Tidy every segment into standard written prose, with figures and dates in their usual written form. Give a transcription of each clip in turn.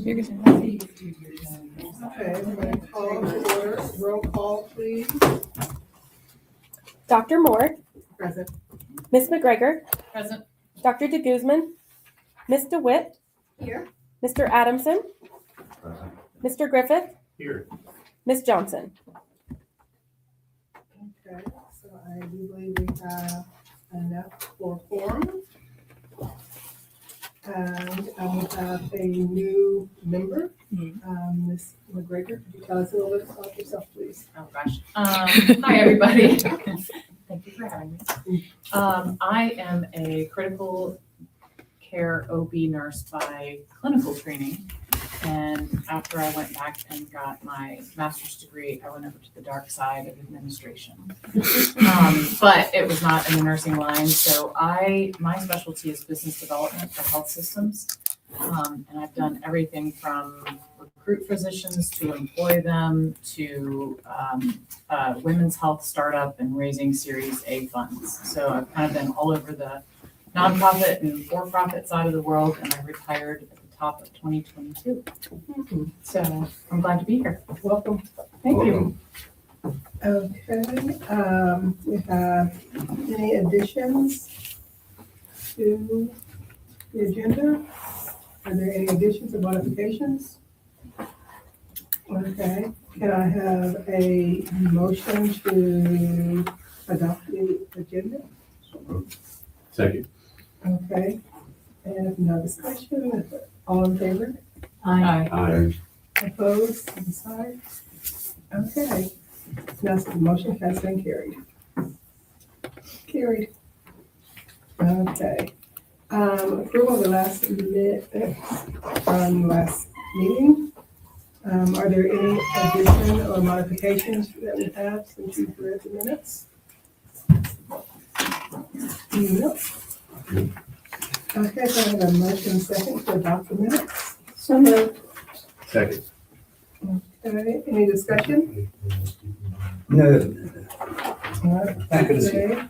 You're good. Okay, I'm going to call to order. Roll call, please. Dr. Moore, Present. Ms. McGregor, Present. Dr. DeGuzman, Ms. DeWitt, Here. Mr. Adamson, Mr. Griffith, Here. Ms. Johnson. Okay, so I do believe we have enough for quorum. And we have a new member, Ms. McGregor. Could you tell us a little bit about yourself, please? Oh, gosh. Hi, everybody. Thank you for having me. I am a critical care OB nurse by clinical training. And after I went back and got my master's degree, I went over to the dark side of administration. But it was not in the nursing line. So my specialty is business development for health systems. And I've done everything from recruit physicians to employ them to women's health startup and raising Series A funds. So I've kind of been all over the nonprofit and for-profit side of the world, and I retired at the top of 2022. So I'm glad to be here. Welcome. Thank you. Okay, we have any additions to the agenda? Are there any additions or modifications? Okay, can I have a motion to adopt the agenda? Second. Okay, and if no discussion, all in favor? Aye. Aye. Opposed, same side? Okay, now the motion has been carried. Carried. Okay. Approval of the last minute, last meeting. Are there any addition or modifications that we have since you've read the minutes? No. Okay, so I have a motion second to adopt the minutes. So moved. Second. Okay, any discussion? No. Thank goodness. Okay,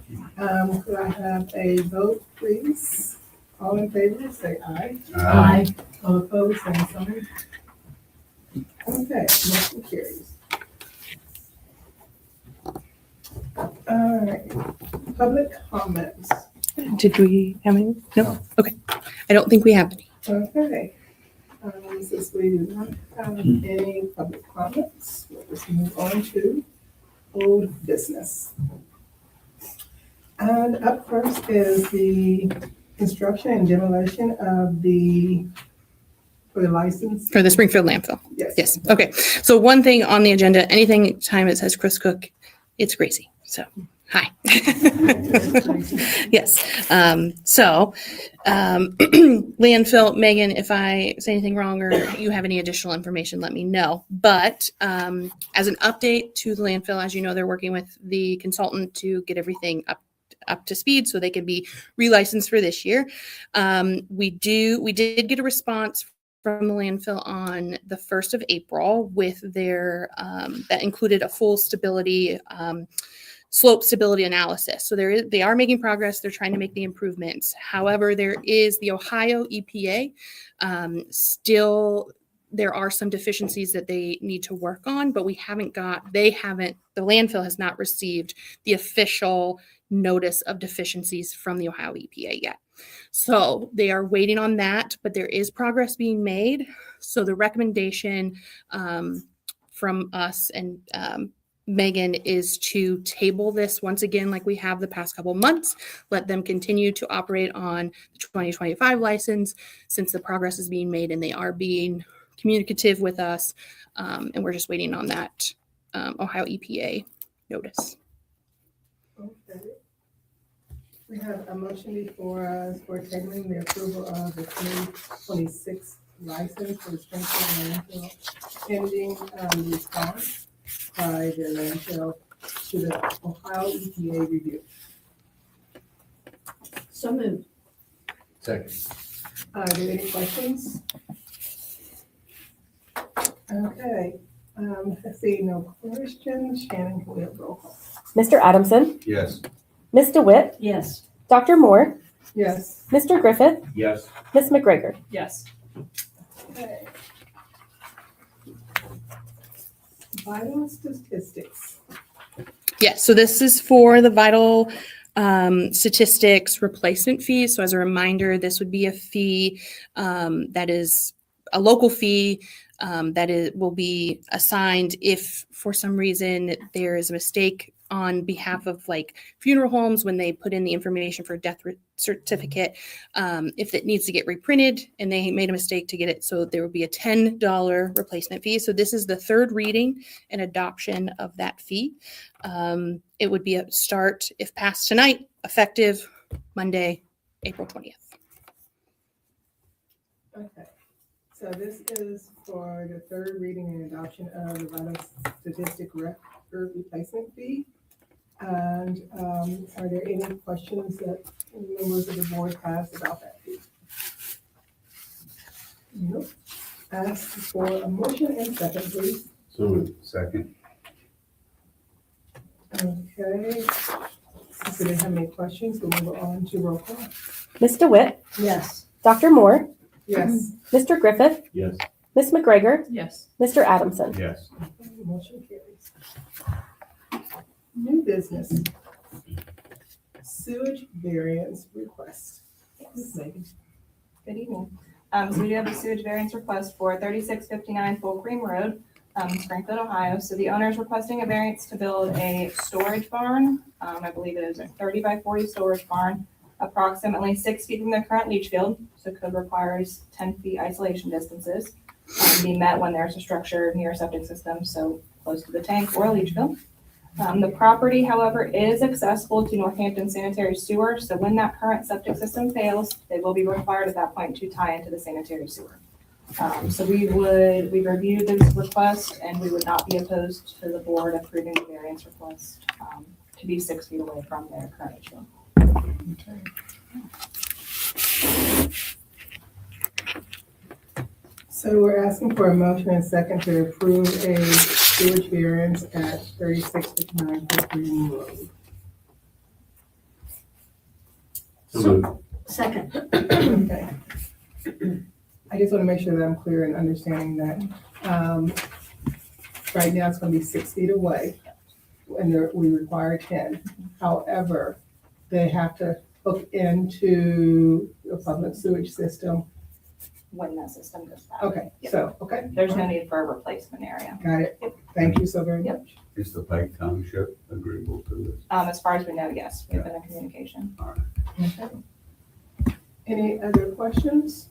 could I have a vote, please? All in favor, say aye. Aye. All opposed, same sign. Okay, motion carries. All right, public comments. Did we have any? No? Okay. I don't think we have any. Okay. Since we do not have any public comments, let's move on to old business. And up first is the construction and demolition of for the license. For the Springfield landfill. Yes. Yes. Okay. So one thing on the agenda, anything time it says Chris Cook, it's Gracie. So hi. Yes. Landfill, Megan, if I say anything wrong or you have any additional information, let me know. But as an update to the landfill, as you know, they're working with the consultant to get everything up to speed so they can be relicensed for this year. We did get a response from the landfill on the 1st of April with their that included a full stability slope stability analysis. So they are making progress. They're trying to make the improvements. However, there is the Ohio EPA. Still, there are some deficiencies that they need to work on, but the landfill has not received the official notice of deficiencies from the Ohio EPA yet. So they are waiting on that, but there is progress being made. So the recommendation from us and Megan is to table this once again, like we have the past couple months, let them continue to operate on the 2025 license since the progress is being made and they are being communicative with us. And we're just waiting on that Ohio EPA notice. Okay. We have a motion before us for tabling the approval of the 2026 license for the Springfield landfill pending response by the landfill to the Ohio EPA review. So moved. Second. Are there any questions? Okay, I see no questions. Shannon, can we have roll call? Mr. Adamson, Yes. Ms. DeWitt, Yes. Dr. Moore, Yes. Mr. Griffith, Yes. Ms. McGregor. Yes. Okay. Vital statistics. Yes, so this is for the vital statistics replacement fees. So as a reminder, this would be a fee that is a local fee will be assigned if for some reason there is a mistake on behalf of like funeral homes when they put in the information for a death certificate, if it needs to get reprinted and they made a mistake to get it. So there will be a $10 replacement fee. So this is the third reading and adoption of that fee. It would be a start, if passed tonight, effective Monday, April 20th. Okay, so this is for the third reading and adoption of the vital statistic record replacement fee. And are there any questions that members of the board have about that fee? Nope. Ask for a motion and second, please. So moved. Second. Okay. Since we didn't have any questions, we'll move on to roll call. Ms. DeWitt, Yes. Dr. Moore, Yes. Mr. Griffith, Yes. Ms. McGregor, Yes. Mr. Adamson. Yes. Motion carries. New business. Sewage variance request. Ms. Megan. Good evening. So we do have a sewage variance request for 3659 Full Cream Road, Springfield, Ohio. So the owner is requesting a variance to build a storage barn. I believe it is a 30 by 40 storage barn, approximately 6 feet from their current leach field. So code requires 10 feet isolation distances. Be met when there's a structure near a septic system, so close to the tank or a leach field. The property, however, is accessible to Northampton sanitary sewer. So when that current septic system fails, they will be required at that point to tie into the sanitary sewer. So we reviewed this request and we would not be opposed to the board approving the variance request to be 6 feet away from their current leach field. So we're asking for a motion and second to approve a sewage variance at 3659 Fifth Green Road. So moved. Second. Okay. I just want to make sure that I'm clear in understanding that right now it's going to be 6 feet away and we require 10. However, they have to hook into a public sewage system. When that system goes bad. Okay, so, okay. There's no need for a replacement area. Got it. Thank you so very Yep. much. Is the Pike Township agreeable to this? As far as we know, yes, we've been in communication. Okay. Any other questions?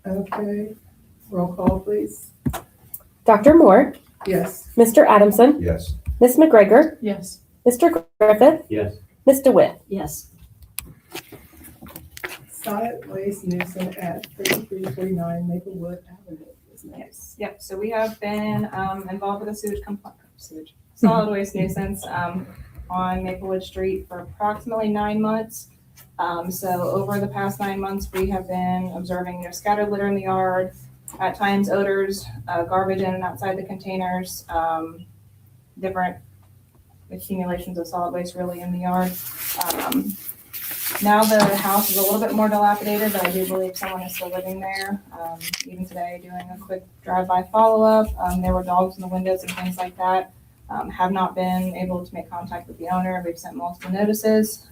Okay, roll call, please. Dr. Moore, Yes. Mr. Adamson, Yes. Ms. McGregor, Yes. Mr. Griffith, Yes. Ms. DeWitt. Yes. Solid waste nuisance at 3349 Maplewood Avenue. Yes, yep, so we have been involved with a solid waste nuisance on Maplewood Street for approximately 9 months. So over the past 9 months, we have been observing, scattered litter in the yard, at times odors, garbage in and outside the containers, different accumulations of solid waste really in the yard. Now the house is a little bit more dilapidated, but I do believe someone is still living there. Even today, doing a quick drive-by follow-up, there were dogs in the windows and things like that. Have not been able to make contact with the owner. We've sent multiple notices.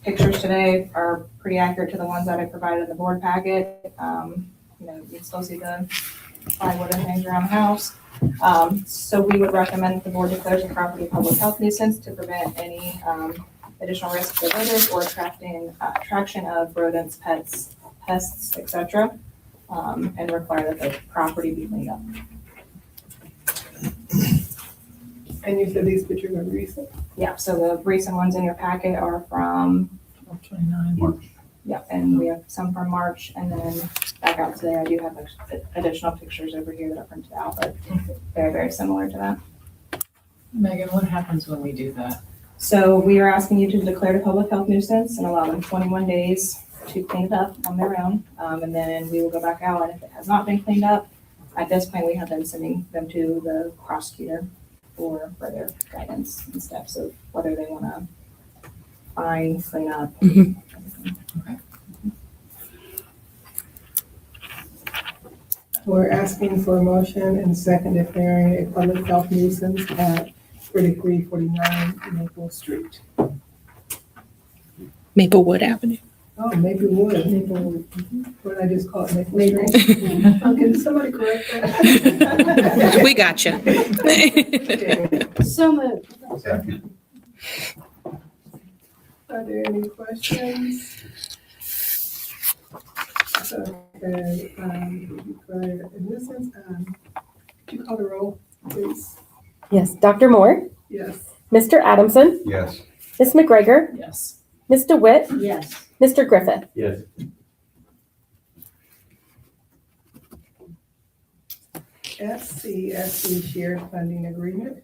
Pictures today are pretty accurate to the ones that I provided in the board packet. You can still see the plywood and things around the house. So we would recommend that the board declares the property a public health nuisance to prevent any additional risks of odors or attraction of rodents, pets, pests, etc., and require that the property be cleaned up. And you said these pictures are recent? Yeah, so the recent ones in your packet are from, 29. March. yeah, and we have some from March, and then back out today, I do have additional pictures over here that are printed out, but very, very similar to that. Megan, what happens when we do that? So we are asking you to declare it a public health nuisance and allow them 21 days to clean it up on their own. And then we will go back out, and if it has not been cleaned up, at this point, we have been sending them to the prosecutor for further guidance and steps of whether they want to fine, clean up. We're asking for a motion and second declaring a public health nuisance at 3349 Maple Street. Maplewood Avenue. Oh, Maplewood. Maplewood. What did I just call it? Maple Street? Oh, can somebody correct that? We got you. So moved. Second. Are there any questions? Okay, for a nuisance, could you call the roll, please? Yes. Dr. Moore, Yes. Mr. Adamson, Yes. Ms. McGregor, Yes. Ms. DeWitt, Yes. Mr. Griffith. Yes. FCFC shared funding agreement.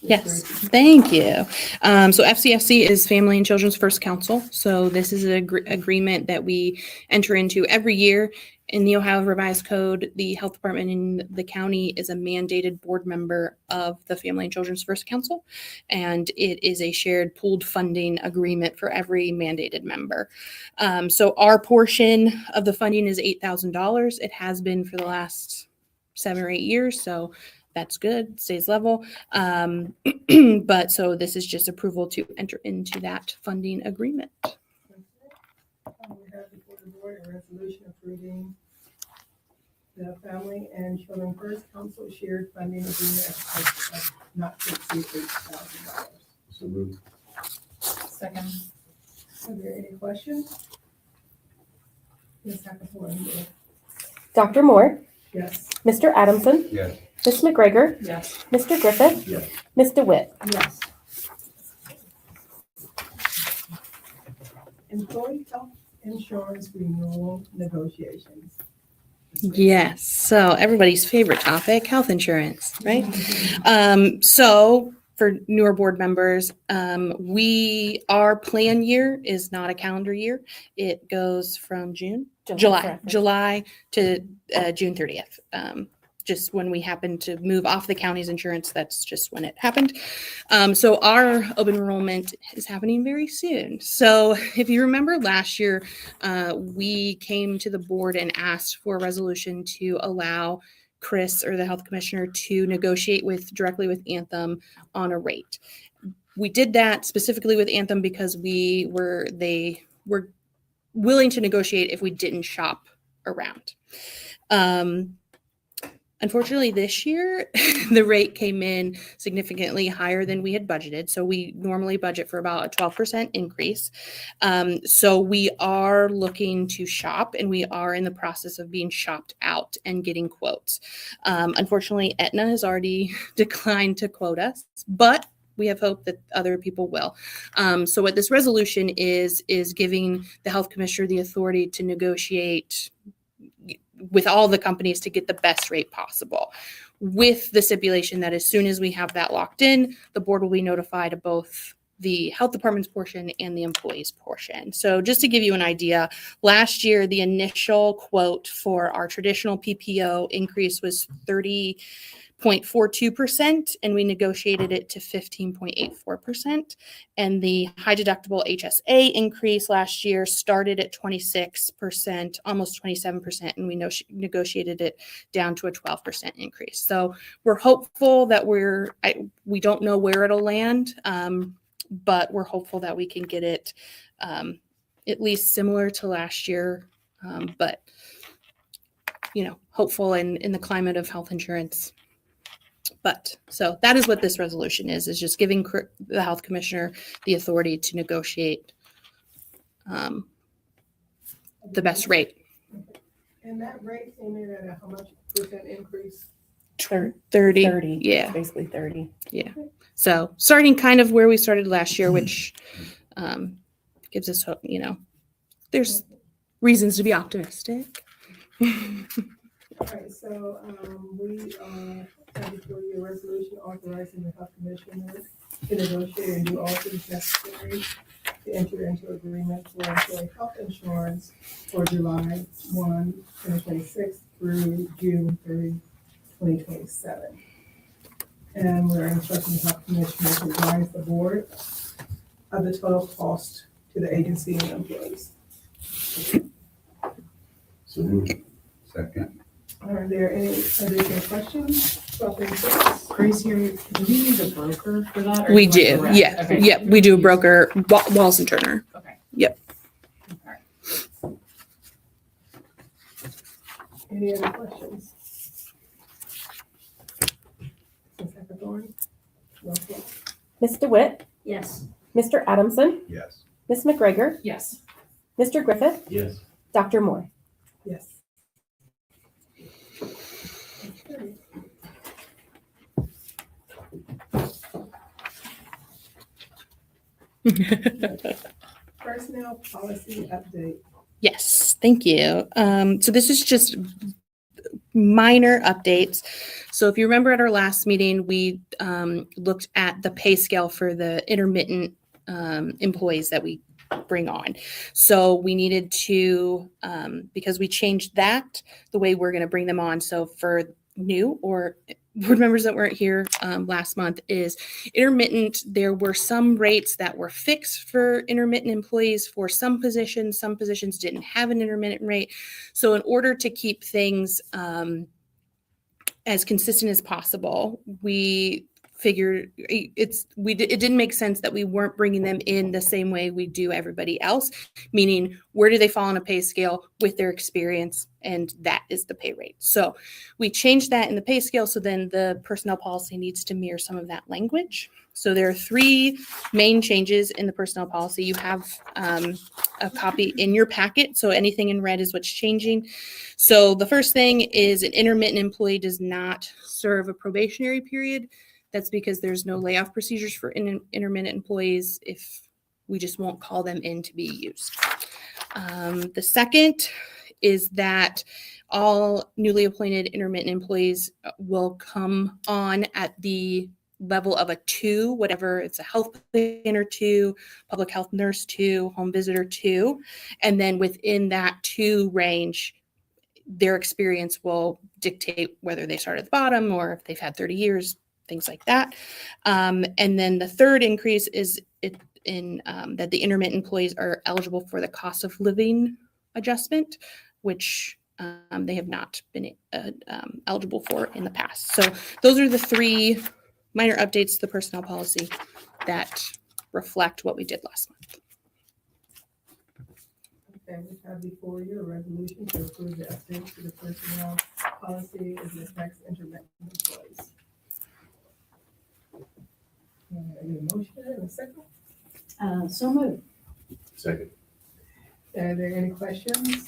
Yes, thank you. So FCFC is Family and Children's First Council. So this is an agreement that we enter into every year. In the Ohio Revised Code, the health department in the county is a mandated board member of the Family and Children's First Council, and it is a shared pooled funding agreement for every mandated member. So our portion of the funding is $8,000. It has been for the last 7 or 8 years, so that's good, stays level. But so this is just approval to enter into that funding agreement. We have before the board a resolution approving the Family and Children First Council shared funding agreement of not to exceed $8,000. So moved. Second. Are there any questions? Ms. Hackett, Dr. Moore, yes. Mr. Adamson, Yes. Ms. McGregor, Yes. Mr. Griffith, Yes. Ms. DeWitt. Yes. Employee health insurance renewal negotiations. Yes, so everybody's favorite topic, health insurance, right? So for newer board members, our plan year is not a calendar year. It goes from July to June 30th. Just when we happen to move off the county's insurance, that's just when it happened. So our open enrollment is happening very soon. So if you remember last year, we came to the board and asked for a resolution to allow Chris or the health commissioner to negotiate directly with Anthem on a rate. We did that specifically with Anthem because they were willing to negotiate if we didn't shop around. Unfortunately, this year, the rate came in significantly higher than we had budgeted. So we normally budget for about a 12% increase. So we are looking to shop, and we are in the process of being shopped out and getting quotes. Unfortunately, Aetna has already declined to quote us, but we have hope that other people will. So what this resolution is giving the health commissioner the authority to negotiate with all the companies to get the best rate possible, with the stipulation that as soon as we have that locked in, the board will be notified of both the health department's portion and the employee's portion. So just to give you an idea, last year, the initial quote for our traditional PPO increase was 30.42%, and we negotiated it to 15.84%. And the high deductible HSA increase last year started at 26%, almost 27%, and we negotiated it down to a 12% increase. So we're hopeful that we don't know where it'll land, but we're hopeful that we can get it at least similar to last year, but hopeful in the climate of health insurance. But so that is what this resolution is just giving the health commissioner the authority to negotiate the best rate. And that rate came in at how much percent increase? 30. Yeah. Basically 30. So starting kind of where we started last year, which gives us hope, there's reasons to be optimistic. All right, so we have before you a resolution authorizing the health commissioner to negotiate and do all things necessary to enter into agreement for employee health insurance for July 1, 2026 through June 30, 2027. And we're instructing the health commissioner to advise the board of the total cost to the agency and employees. So moved. Second. Are there any additional questions about the insurance? Grace, here, do we use a broker for that? or We do you do, like a rep? yeah, Okay. yeah, we do a broker, Walls and Turner. Okay. Yep. All right. Any other questions? Ms. Hackathorn? Roll call. Ms. DeWitt, Yes. Mr. Adamson, Yes. Ms. McGregor, Yes. Mr. Griffith, Yes. Dr. Moore. Yes. Okay. Personnel policy update. Yes, thank you. So this is just minor updates. So if you remember at our last meeting, we looked at the pay scale for the intermittent employees that we bring on. So we needed to, because we changed that, the way we're going to bring them on. So for new or board members that weren't here last month is intermittent. There were some rates that were fixed for intermittent employees for some positions didn't have an intermittent rate. So in order to keep things as consistent as possible, we figured it didn't make sense that we weren't bringing them in the same way we do everybody else, meaning where do they fall on a pay scale with their experience, and that is the pay rate. So we changed that in the pay scale, so then the personnel policy needs to mirror some of that language. So there are three main changes in the personnel policy. You have a copy in your packet, so anything in red is what's changing. So the first thing is an intermittent employee does not serve a probationary period. That's because there's no layoff procedures for intermittent employees. If we just won't call them in to be used. The second is that all newly appointed intermittent employees will come on at the level of a 2, whatever it's a health planner 2, public health nurse 2, home visitor 2. And then within that 2 range, their experience will dictate whether they start at the bottom or if they've had 30 years, things like that. And then the third increase is that the intermittent employees are eligible for the cost of living adjustment, which they have not been eligible for in the past. So those are the three minor updates to the personnel policy that reflect what we did last month. Okay, we have before you a resolution to approve the update to the personnel policy as it affects intermittent employees. I need a motion and a second. So moved. Second. Are there any questions?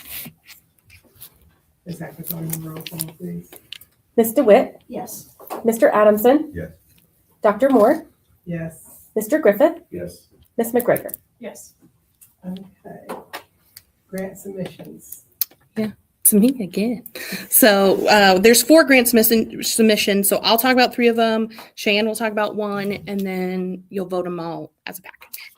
Ms. Hackathorn, roll call, please. Ms. DeWitt, Yes. Mr. Adamson, Yes. Dr. Moore, Yes. Mr. Griffith, Yes. Ms. McGregor. Yes. Okay. Grant submissions. It's me again. So there's 4 grant submissions. So I'll talk about 3 of them. Cheyenne will talk about 1, and then you'll vote them all as a package.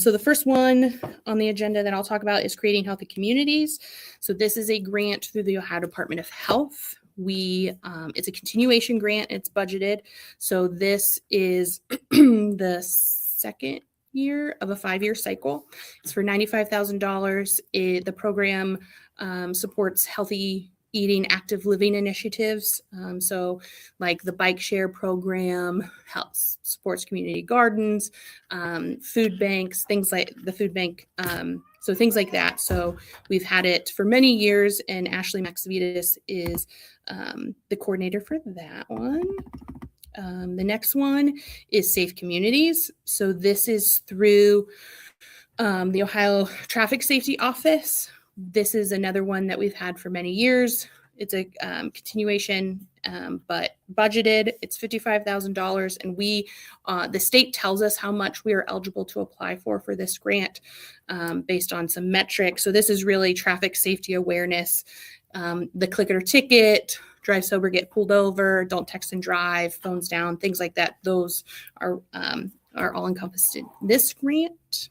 So the first one on the agenda that I'll talk about is creating healthy communities. So this is a grant through the Ohio Department of Health. It's a continuation grant. It's budgeted. So this is the second year of a 5-year cycle. It's for $95,000. The program supports healthy eating, active living initiatives. So like the bike share program, health supports community gardens, food banks, things like the food bank. So things like that. So we've had it for many years, and Ashley Maxavides is the coordinator for that one. The next one is Safe Communities. So this is through the Ohio Traffic Safety Office. This is another one that we've had for many years. It's a continuation, but budgeted. It's $55,000, and the state tells us how much we are eligible to apply for this grant based on some metrics. So this is really traffic safety awareness, the click it or ticket, drive sober, get pulled over, don't text and drive, phones down, things like that. Those are all encompassed in this grant.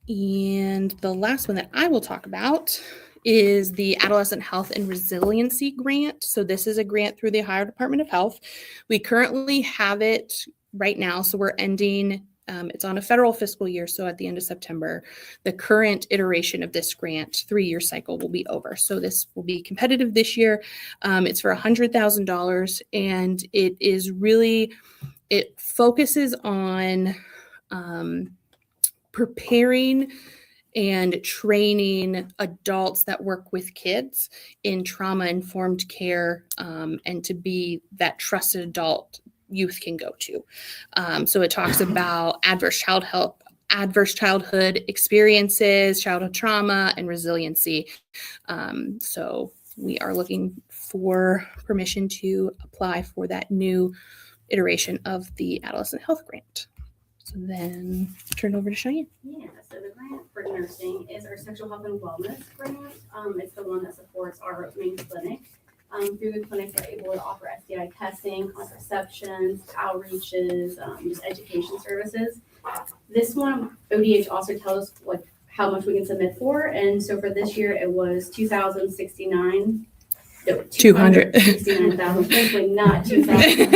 And the last one that I will talk about is the Adolescent Health and Resiliency Grant. So this is a grant through the Ohio Department of Health. We currently have it right now. So we're ending It's on a federal fiscal year, so at the end of September, the current iteration of this grant 3-year cycle will be over. So this will be competitive this year. It's for $100,000, and it focuses on preparing and training adults that work with kids in trauma-informed care, and to be that trusted adult youth can go to. So it talks about adverse childhood experiences, childhood trauma, and resiliency. So we are looking for permission to apply for that new iteration of the Adolescent Health Grant. So then turn it over to Cheyenne. Yeah, so the grant for nursing is our sexual health and wellness grant. It's the one that supports our main clinic. Through the clinic, we're able to offer STI testing, contraceptions, outreaches, just education services. This one, ODH also tells us like how much we can submit for, and so for this year it was 269,000, thankfully not 2,000.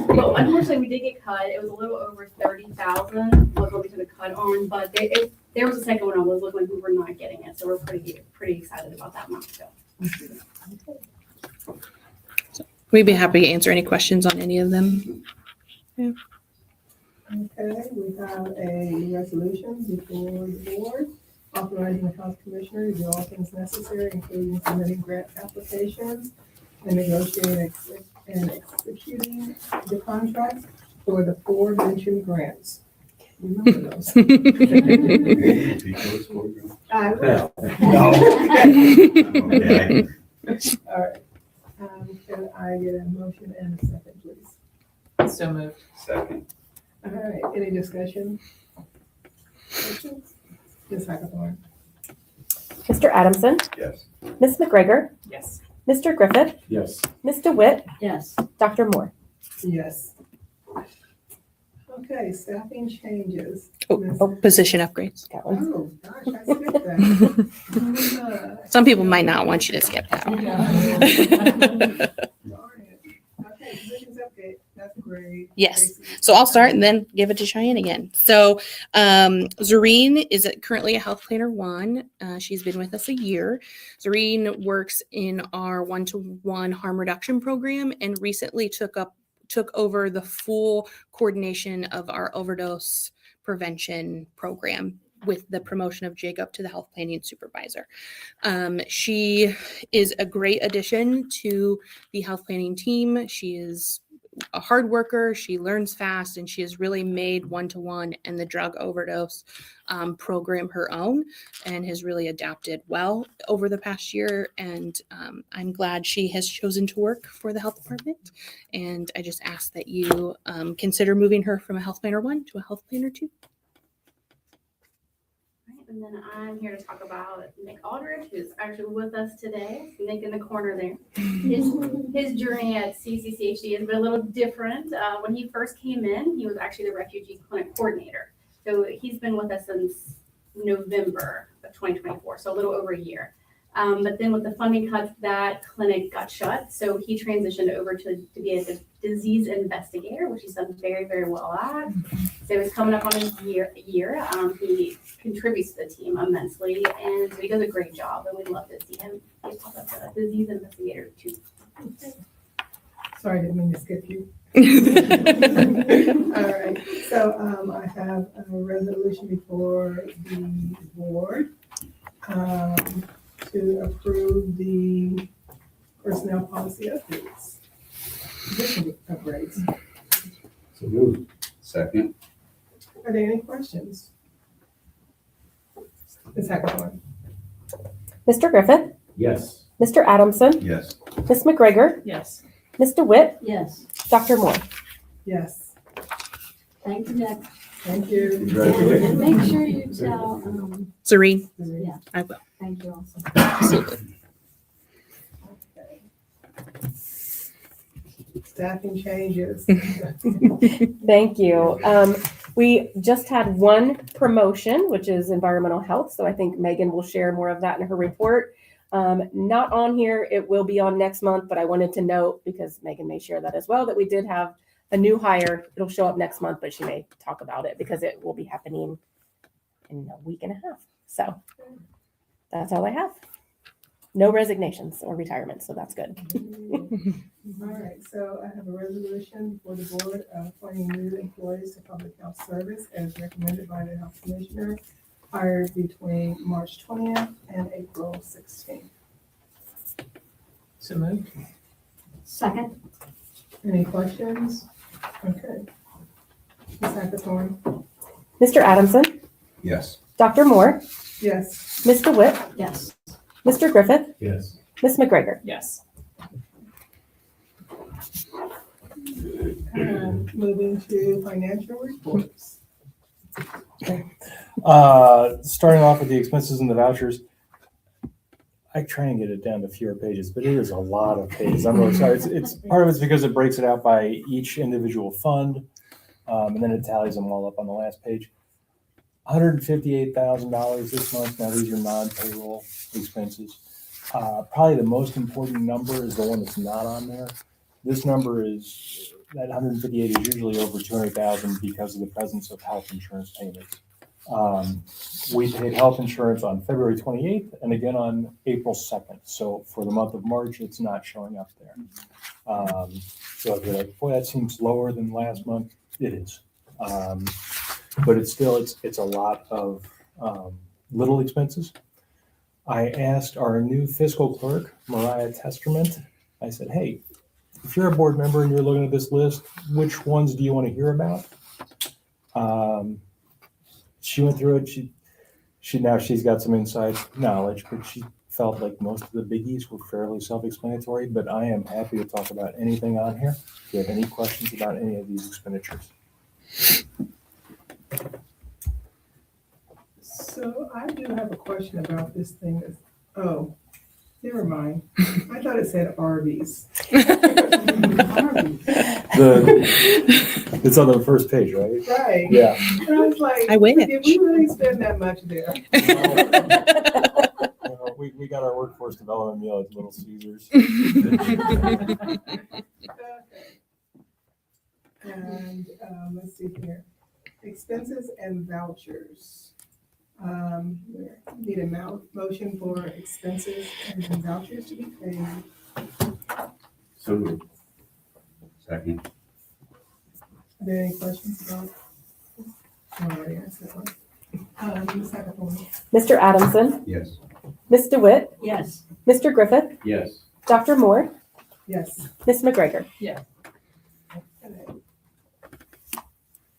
But unfortunately, we did get cut. It was a little over 30,000 was what we took a cut on, but there was a second one I was looking like we were not getting it, so we're pretty excited about that milestone. We'd be happy to answer any questions on any of them. Okay, we have a resolution before the board authorizing the health commissioner to do all things necessary, including submitting grant applications and negotiating and executing the contracts for the 4 mentioned grants. Remember those. I will. Okay. All right. Can I get a motion and a second, please? So moved. Second. All right, any discussion? Questions? Ms. Hackathorn? Mr. Adamson, Yes. Ms. McGregor, Yes. Mr. Griffith, Yes. Ms. DeWitt, Yes. Dr. Moore. Yes. Okay, staffing changes. Position upgrades. Got one. Oh, gosh, I skipped that. Some people might not want you to skip that one. Okay, positions update, that's great. Yes. So I'll start and then give it to Cheyenne again. So Zareen is currently a health planner 1. She's been with us a year. Zareen works in our 1-to-1 harm reduction program and recently took over the full coordination of our overdose prevention program with the promotion of Jacob to the health planning supervisor. She is a great addition to the health planning team. She is a hard worker, she learns fast, and she has really made 1-to-1 and the drug overdose program her own and has really adapted well over the past year. And I'm glad she has chosen to work for the health department. And I just ask that you consider moving her from a health planner 1 to a health planner 2. And then I'm here to talk about Nick Aldridge, who's actually with us today. Nick in the corner there. His journey at CCCHD has been a little different. When he first came in, he was actually the refugee clinic coordinator. So he's been with us since November of 2024, so a little over a year. But then with the funding cuts, that clinic got shut. So he transitioned over to be a disease investigator, which he's done very, very well at. So he's coming up on his year. He contributes to the team immensely, and so he does a great job, and we'd love to see him get up as a disease investigator too. Sorry, I didn't mean to skip you. All right, so I have a resolution before the board to approve the personnel policy updates. Position upgrades. So moved. Second. Are there any questions? Ms. Hackathorn? Mr. Griffith, Yes. Mr. Adamson, Yes. Ms. McGregor, Yes. Ms. DeWitt, Yes. Dr. Moore. Yes. Thank you, Nick. Thank you. Congratulations. Make sure you tell, Zareen, Yeah. I will. thank you also. Absolutely. Staffing changes. Thank you. We just had one promotion, which is environmental health. So I think Megan will share more of that in her report. Not on here. It will be on next month, but I wanted to note, because Megan may share that as well, that we did have a new hire. It'll show up next month, but she may talk about it because it will be happening in a week and a half. So that's all I have. No resignations or retirements, so that's good. All right, so I have a resolution for the board appointing new employees to public health service as recommended by the health commissioner, hired between March 20th and April 16th. So moved. Second. Any questions? Okay. Ms. Hackathorn? Mr. Adamson, Yes. Dr. Moore, Yes. Ms. DeWitt, Yes. Mr. Griffith, Yes. Ms. McGregor. Yes. Moving to financial reports. Starting off with the expenses and the vouchers, I try and get it down to fewer pages, but it is a lot of pages. I'm really sorry. It's part of it's because it breaks it out by each individual fund, and then it tallies them all up on the last page. $158,000 this month. Now these are non-payroll expenses. Probably the most important number is the one that's not on there. This number is that 158 is usually over 200,000 because of the presence of health insurance payments. We paid health insurance on February 28th and again on April 2nd. So for the month of March, it's not showing up there. So if you're like, boy, that seems lower than last month, it is. But it's still, it's a lot of little expenses. I asked our new fiscal clerk, Mariah Testerman, I said, hey, if you're a board member and you're looking at this list, which ones do you want to hear about? She went through it. She's got some inside knowledge, but she felt like most of the biggies were fairly self-explanatory, but I am happy to talk about anything on here. If you have any questions about any of these expenditures. So I do have a question about this thing. Oh, never mind. I thought it said Arby's. It's on the first page, right? Right. Yeah. And I was like, I wish. did we really spend that much there? We got our workforce development meal at Little Caesars. And let's see here, expenses and vouchers. Need a motion for expenses and vouchers to be paid. So moved. Second. Are there any questions about? I already answered that one. Ms. Hackathorn? Mr. Adamson, Yes. Ms. DeWitt, Yes. Mr. Griffith, Yes. Dr. Moore, Yes. Ms. McGregor. Okay.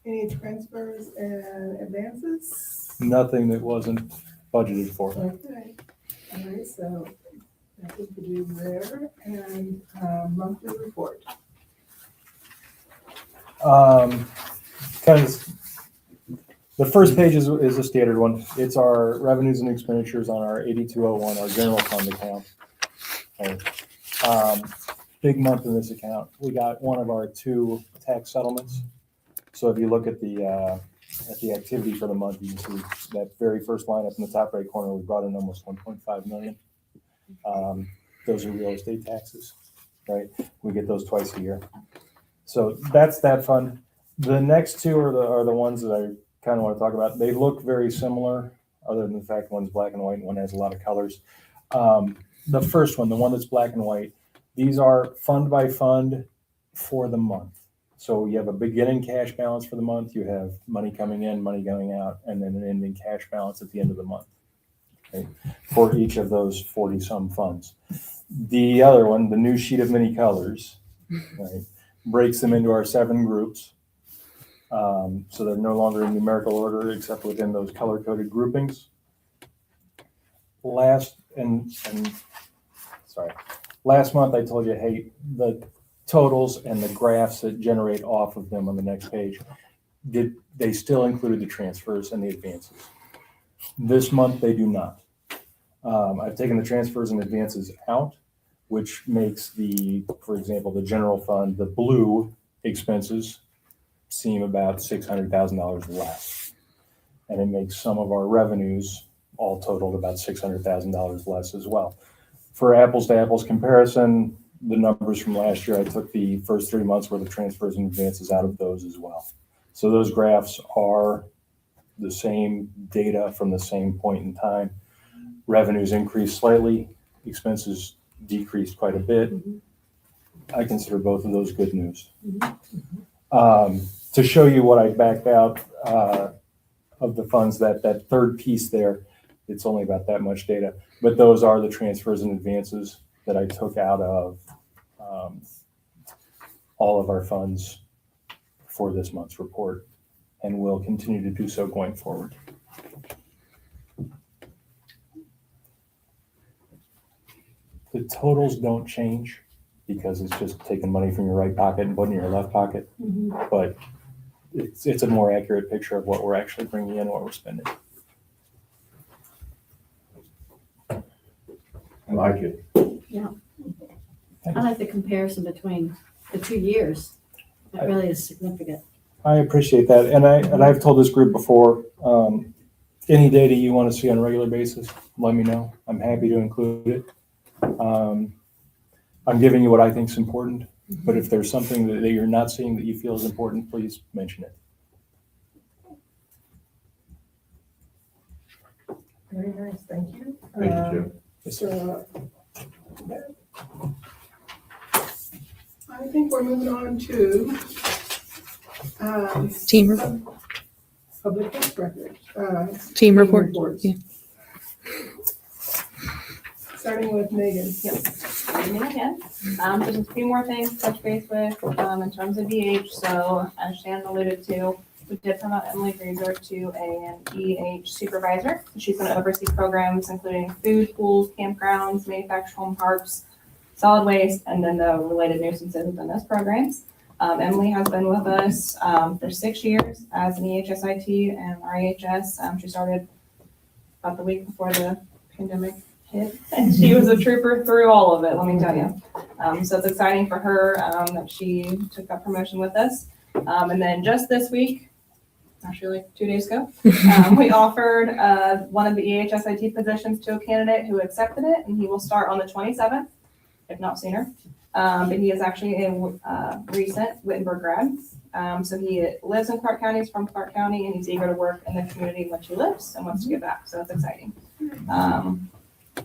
Any transfers and advances? Nothing that wasn't budgeted for. Okay, all right, so that we could do there, and monthly report. Because the first page is a standard one. It's our revenues and expenditures on our 8201, our general fund account. Okay. Big month in this account. We got one of our 2 tax settlements. So if you look at the activity for the month, you can see that very first line up in the top right corner, we brought in almost 1.5 million. Those are real estate taxes, right? We get those twice a year. So that's that fund. The next 2 are the ones that I kind of want to talk about. They look very similar, other than the fact one's black and white and one has a lot of colors. The first one, the one that's black and white, these are fund by fund for the month. So you have a beginning cash balance for the month, you have money coming in, money going out, and then an ending cash balance at the end of the month, okay, for each of those 40-some funds. The other one, the new sheet of many colors, right, breaks them into our 7 groups. So they're no longer in numerical order except within those color-coded groupings. Last month I told you, hey, the totals and the graphs that generate off of them on the next page, they still included the transfers and the advances. This month they do not. I've taken the transfers and advances out, which makes for example, the general fund, the blue expenses seem about $600,000 less. And it makes some of our revenues all totaled about $600,000 less as well. For apples to apples comparison, the numbers from last year, I took the first 3 months worth of transfers and advances out of those as well. So those graphs are the same data from the same point in time. Revenues increased slightly, expenses decreased quite a bit. I consider both of those good news. To show you what I backed out of the funds, that third piece there, it's only about that much data, but those are the transfers and advances that I took out of all of our funds for this month's report, and will continue to do so going forward. The totals don't change because it's just taking money from your right pocket and putting it in your left pocket, but it's a more accurate picture of what we're actually bringing in and what we're spending. I like it. I like the comparison between the 2 years. That really is significant. I appreciate that, and I've told this group before, any data you want to see on a regular basis, let me know. I'm happy to include it. I'm giving you what I think is important, but if there's something that you're not seeing that you feel is important, please mention it. Very nice, thank you. Thank you, Joe. So, I think we're moving on to Team report. public health records. Team report. Reports. Yeah. Starting with Megan. Evening again. So just a few more things to touch base with, in terms of EH. So as Shannon alluded to, we did promote Emily Grieger to an EH supervisor. She's going to oversee programs including food, pools, campgrounds, manufactured home parks, solid waste, and then the related nuisances within those programs. Emily has been with us for 6 years as an EHSIT and REHS. She started about the week before the pandemic hit, and she was a trooper through all of it, let me tell you. So it's exciting for her that she took that promotion with us. And then just this week, actually like 2 days ago, we offered one of the EHSIT positions to a candidate who accepted it, and he will start on the 27th, if not sooner. But he is actually a recent Wittenberg grad. So he lives in Clark County, he's from Clark County, and he's eager to work in the community in which he lives and wants to give back. So it's exciting.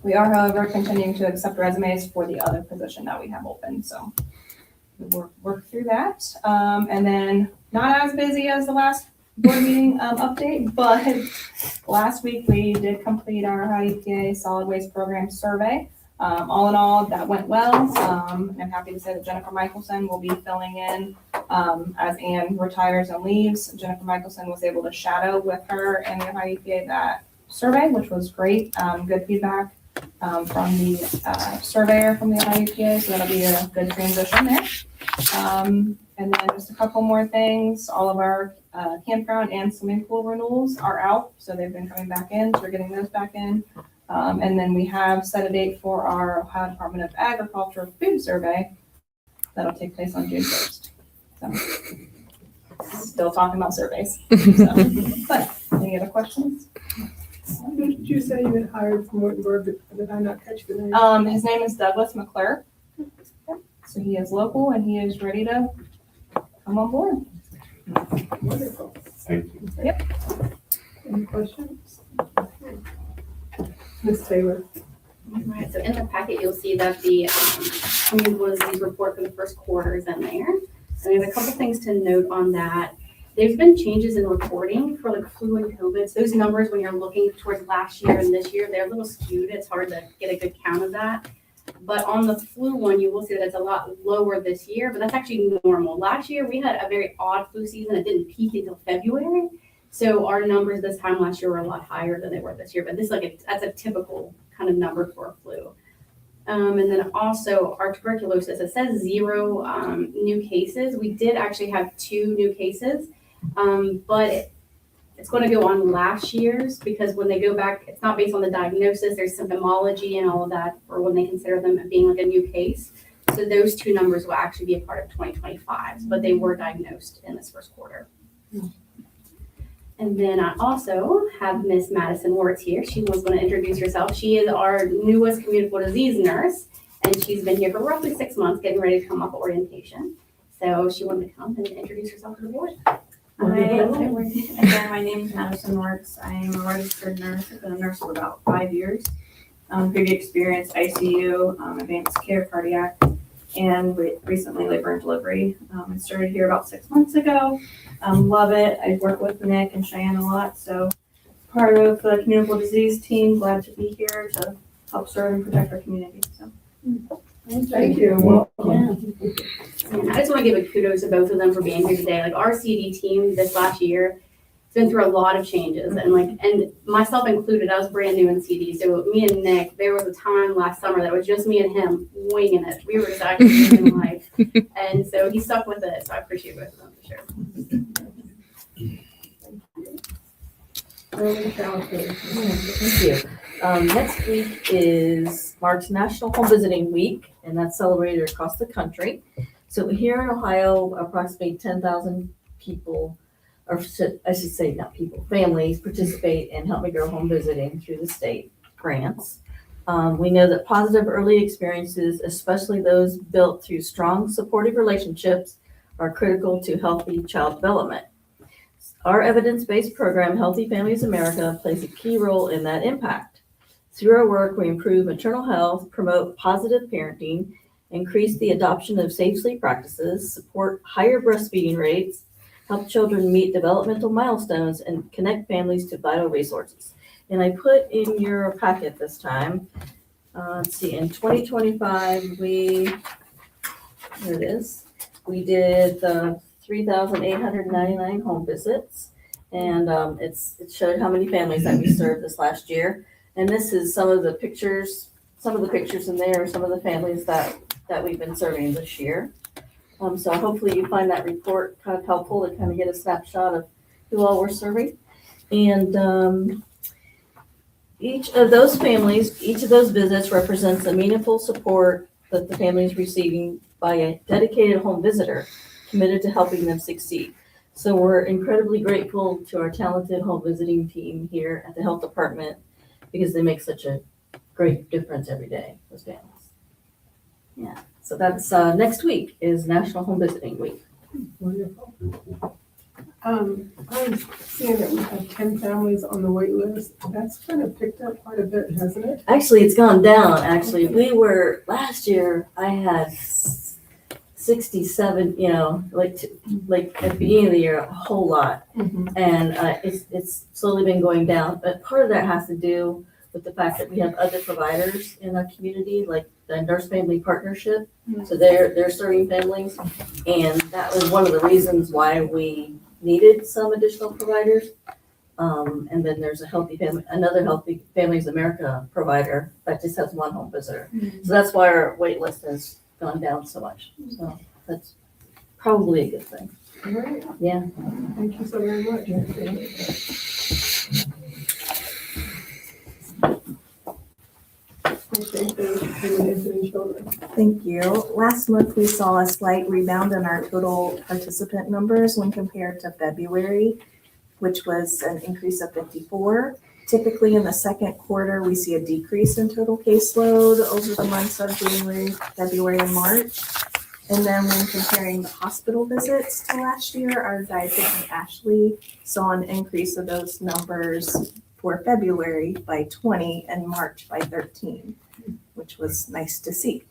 We are, however, continuing to accept resumes for the other position that we have open. So we'll work through that. And then not as busy as the last board meeting update, but last week we did complete our Ohio EPA solid waste program survey. All in all, that went well. And I'm happy to say that Jennifer Michelson will be filling in as Anne retires and leaves. Jennifer Michelson was able to shadow with her and the Ohio EPA that survey, which was great. Good feedback from the surveyor from the Ohio EPA, so that'll be a good transition there. And then just a couple more things. All of our campground and swimming pool renewals are out, so they've been coming back in, so we're getting those back in. And then we have set a date for our Ohio Department of Agriculture food survey that'll take place on June 1st. So, still talking about surveys. So, but any other questions? Who did you say you had hired from Wittenberg? Did I not catch the name? His name is Douglas McClure. So he is local and he is ready to come on board. Wonderful. Thank you. Yep. Any questions? Ms. Taylor. Right, so in the packet, you'll see that the Woodley's report for the first quarter is in there. And there's a couple things to note on that. There's been changes in reporting for like flu and COVID. So those numbers, when you're looking towards last year and this year, they're a little skewed. It's hard to get a good count of that. But on the flu one, you will see that it's a lot lower this year, but that's actually normal. Last year, we had a very odd flu season. It didn't peak until February. So our numbers this time last year were a lot higher than they were this year. But this that's a typical kind of number for a flu. And then also our tuberculosis, it says 0 new cases. We did actually have 2 new cases, but it's going to go on last year's because when they go back, it's not based on the diagnosis. There's symptomology and all of that, or when they consider them being like a new case. So those 2 numbers will actually be a part of 2025, but they were diagnosed in this first quarter. And then I also have Miss Madison Warts here. She was going to introduce herself. She is our newest communicable disease nurse. and she's been here for roughly 6 months, getting ready to come off orientation. So she wanted to come and introduce herself to the board. Again, my name is Madison Marks. I am a registered nurse. I've been a nurse for about 5 years. Previous experience, ICU, advanced care, cardiac, and recently labor and delivery. I started here about 6 months ago. Love it. I work with Nick and Cheyenne a lot, so part of the communicable disease team. Glad to be here to help serve and protect our community. So. Thank you. Welcome. And I just want to give a kudos to both of them for being here today. Like our CD team this last year, it's been through a lot of changes, and myself included. I was brand new in CD, so me and Nick, there was a time last summer that was just me and him winging it. We were just actually living life, and so he stuck with it. So I appreciate both of them for sure. Thank you. Next week marks National Home Visiting Week, and that's celebrated across the country. So here in Ohio, approximately 10,000 people, or I should say not people, families participate in Help Me Grow Home Visiting through the state grants. We know that positive early experiences, especially those built through strong supportive relationships, are critical to healthy child development. Our evidence-based program, Healthy Families America, plays a key role in that impact. Through our work, we improve maternal health, promote positive parenting, increase the adoption of safe sleep practices, support higher breastfeeding rates, help children meet developmental milestones, and connect families to vital resources. And I put in your packet this time, let's see, in 2025, here it is, we did 3,899 home visits, and it showed how many families that we served this last year. And this is some of the pictures in there are some of the families that we've been serving this year. So hopefully you find that report kind of helpful to kind of get a snapshot of who all we're serving. And each of those visits represents a meaningful support that the family is receiving by a dedicated home visitor committed to helping them succeed. So we're incredibly grateful to our talented home visiting team here at the health department because they make such a great difference every day, those families. Yeah, so that's next week is National Home Visiting Week. Wonderful. I'm seeing that we have 10 families on the wait list. That's kind of picked up quite a bit, hasn't it? Actually, it's gone down. Actually, last year I had 67, like at the beginning of the year, a whole lot. Mm-hmm. And it's slowly been going down. But part of that has to do with the fact that we have other providers in our community, like the Nurse Family Partnership. Mm-hmm. So they're serving families. And that was one of the reasons why we needed some additional providers. And then there's another Healthy Families America provider that just has one home visitor. Mm-hmm. So that's why our wait list has gone down so much. So that's probably a good thing. All right. Yeah. Thank you so very much. Thank you. Last month, we saw a slight rebound in our total participant numbers when compared to February, which was an increase of 54. Typically in the second quarter, we see a decrease in total caseload over the months of January, February, and March. And then when comparing the hospital visits to last year, our dietitian Ashley saw an increase of those numbers for February by 20 and March by 13, which was nice to see.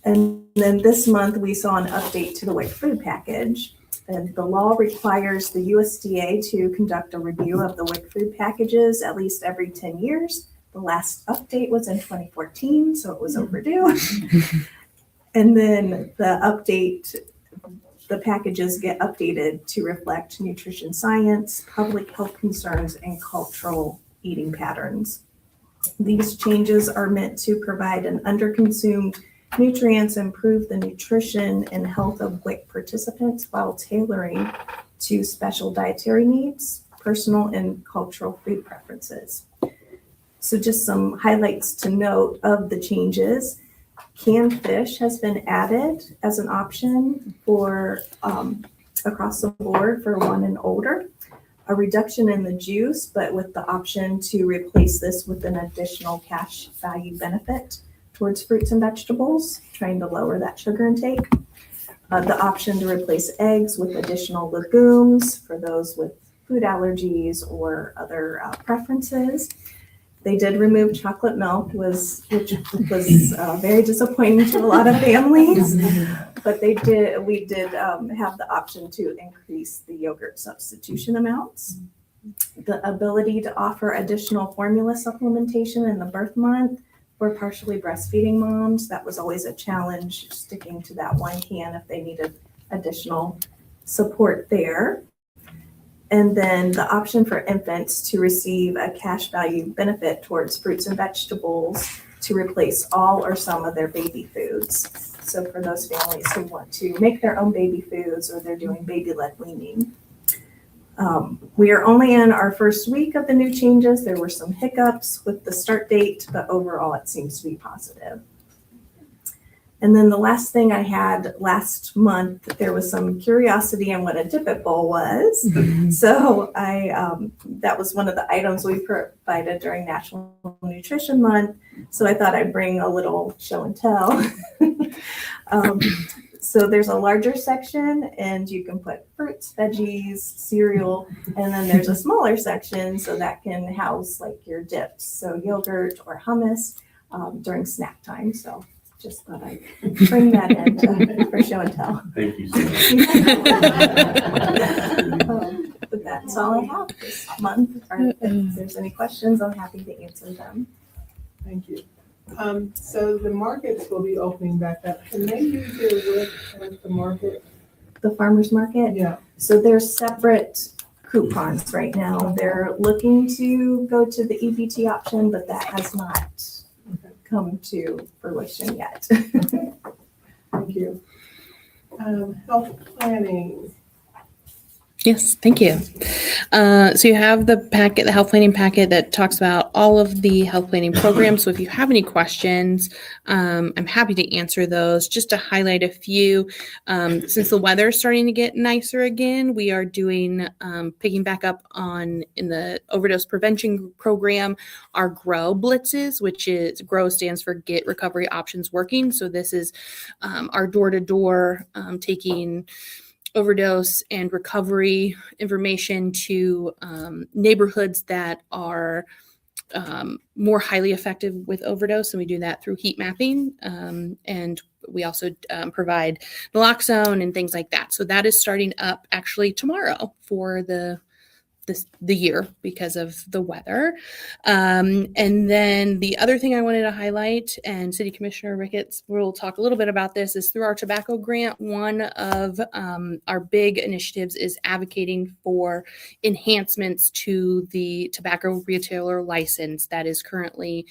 And then this month, we saw an update to the WIC food package. And the law requires the USDA to conduct a review of the WIC food packages at least every 10 years. The last update was in 2014, so it was overdue. And then the packages get updated to reflect nutrition science, public health concerns, and cultural eating patterns. These changes are meant to provide an underconsumed nutrients, improve the nutrition and health of WIC participants while tailoring to special dietary needs, personal and cultural food preferences. So just some highlights to note of the changes. Canned fish has been added as an option for across the board for 1 and older. A reduction in the juice, but with the option to replace this with an additional cash value benefit towards fruits and vegetables, trying to lower that sugar intake. The option to replace eggs with additional legumes for those with food allergies or other preferences. They did remove chocolate milk, which was very disappointing to a lot of families. But we did have the option to increase the yogurt substitution amounts. The ability to offer additional formula supplementation in the birth month for partially breastfeeding moms. That was always a challenge, sticking to that one can if they needed additional support there. And then the option for infants to receive a cash value benefit towards fruits and vegetables to replace all or some of their baby foods. So for those families who want to make their own baby foods or they're doing baby-led weaning. We are only in our first week of the new changes. There were some hiccups with the start date, but overall it seems to be positive. And then the last thing I had last month, there was some curiosity on what a Dip It Bowl was. So that was one of the items we provided during National Nutrition Month. So I thought I'd bring a little show and tell. So there's a larger section and you can put fruits, veggies, cereal, and then there's a smaller section so that can house like your dips, so yogurt or hummus during snack time. So just thought I'd bring that in for show and tell. Thank you so much. But that's all I have this month. If there's any questions, I'm happy to answer them. Thank you. So the markets will be opening back up. Can they use their WIC at the market? The farmer's market? Yeah. So there's separate coupons right now. They're looking to go to the EBT option, but that has not come to fruition yet. Thank you. Health planning. Yes, thank you. So you have the packet, the health planning packet that talks about all of the health planning programs. So if you have any questions, I'm happy to answer those. Just to highlight a few, since the weather is starting to get nicer again, we are doing, picking back up on in the overdose prevention program, our GROW blitzes, which is GROW stands for Get Recovery Options Working. So this is our door-to-door taking overdose and recovery information to neighborhoods that are more highly effective with overdose, and we do that through heat mapping, and we also provide naloxone and things like that. So that is starting up actually tomorrow for the year because of the weather. And then the other thing I wanted to highlight, and City Commissioner Ricketts will talk a little bit about this, is through our tobacco grant. One of our big initiatives is advocating for enhancements to the tobacco retailer license that is currently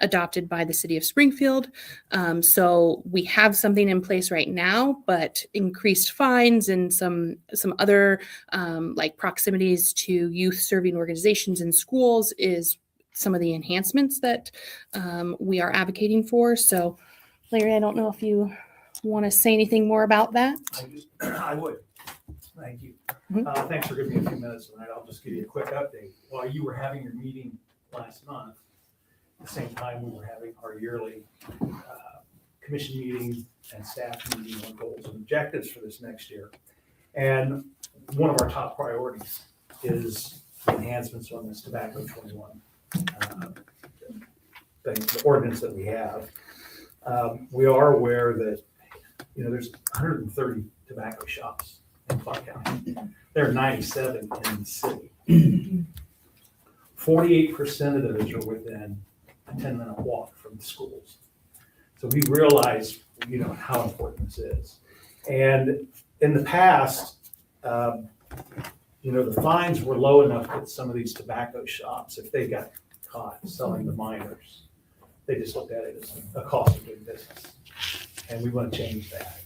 adopted by the city of Springfield. So we have something in place right now, but increased fines and some other like proximities to youth serving organizations and schools is some of the enhancements that we are advocating for. So Larry, I don't know if you want to say anything more about that. I would. Thank you. Thanks for giving me a few minutes tonight. I'll just give you a quick update. While you were having your meeting last month, at the same time we were having our yearly commission meeting and staff meeting on goals and objectives for this next year. And one of our top priorities is enhancements on this tobacco 21 the ordinance that we have. We are aware that, there's 130 tobacco shops in Clark County. There are 97 in the city. 48% of those are within a 10-minute walk from the schools. So we realize, how important this is. And in the past, the fines were low enough that some of these tobacco shops, if they got caught selling to minors, they just looked at it as a cost of doing business. And we want to change that.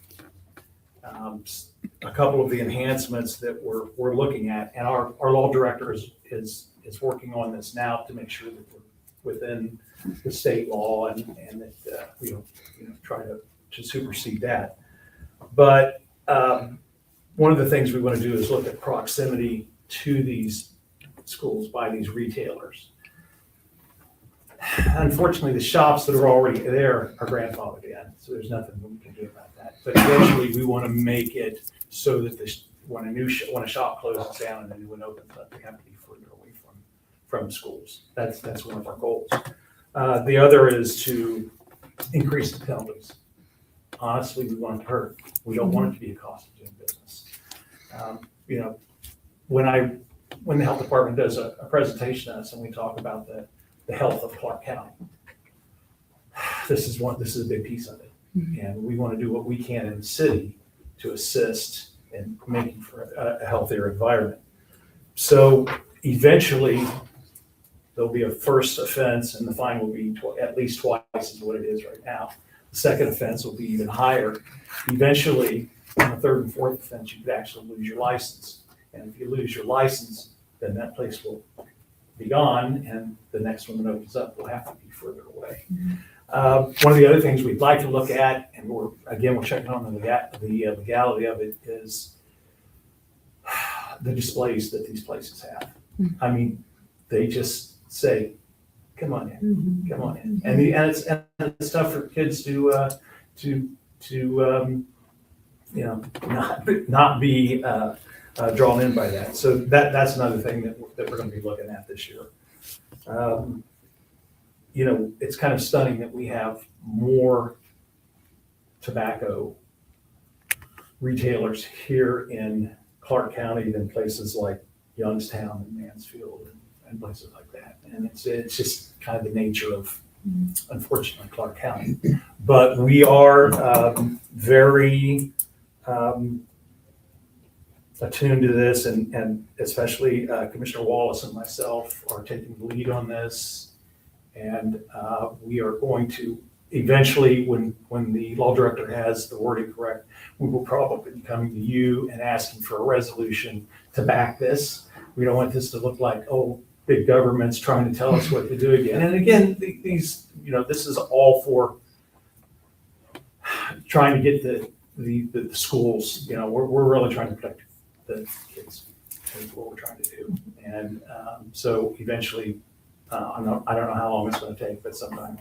A couple of the enhancements that we're looking at, and our law director is working on this now to make sure that we're within the state law and that we don't try to supersede that. But one of the things we want to do is look at proximity to these schools by these retailers. unfortunately, the shops that are already there are grandfathered in, so there's nothing we can do about that. But eventually, we want to make it so that when a shop closes down and a new one opens up, they have to be further away from schools. That's one of our goals. The other is to increase the penalties. Honestly, we want it to hurt. We don't want it to be a cost of doing business. You know, when the health department does a presentation to us and we talk about the health of Clark County, this is a big piece of it. And we want to do what we can in the city to assist in making for a healthier environment. So eventually, there'll be a first offense and the fine will be at least twice as what it is right now. The second offense will be even higher. Eventually, on the third and fourth offense, you could actually lose your license. And if you lose your license, then that place will be gone and the next one that opens up will have to be further away. One of the other things we'd like to look at, and we're checking on the legality of it, is the displays that these places have. I mean, they just say, come on in, come on in. And it's tough for kids to not be drawn in by that. So that's another thing that we're going to be looking at this year. It's kind of stunning that we have more tobacco retailers here in Clark County than places like Youngstown and Mansfield and places like that. And it's just kind of the nature of, unfortunately, Clark County. But we are very attuned to this, and especially Commissioner Wallace and myself are taking the lead on this. And we are going to eventually, when the law director has the wording correct, we will probably be coming to you and asking for a resolution to back this. We don't want this to look like, oh, big government's trying to tell us what to do again. And again, this is all for trying to get the schools, we're really trying to protect the kids. That's what we're trying to do. And so eventually, I don't know how long it's going to take, but sometime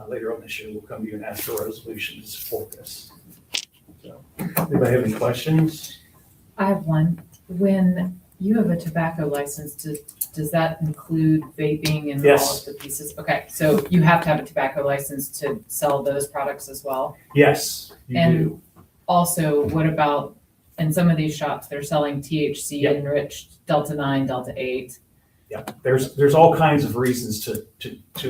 later on this year, we'll come to you and ask for a resolution to support this. So, anybody have any questions? I have one. When you have a tobacco license, does that include vaping and all Yes. of the pieces? Okay, so you have to have a tobacco license to sell those products as well? Yes, you And do. also, what about, in some of these shops, they're selling THC Yep. enriched Delta 9, Delta 8. Yeah, there's all kinds of reasons to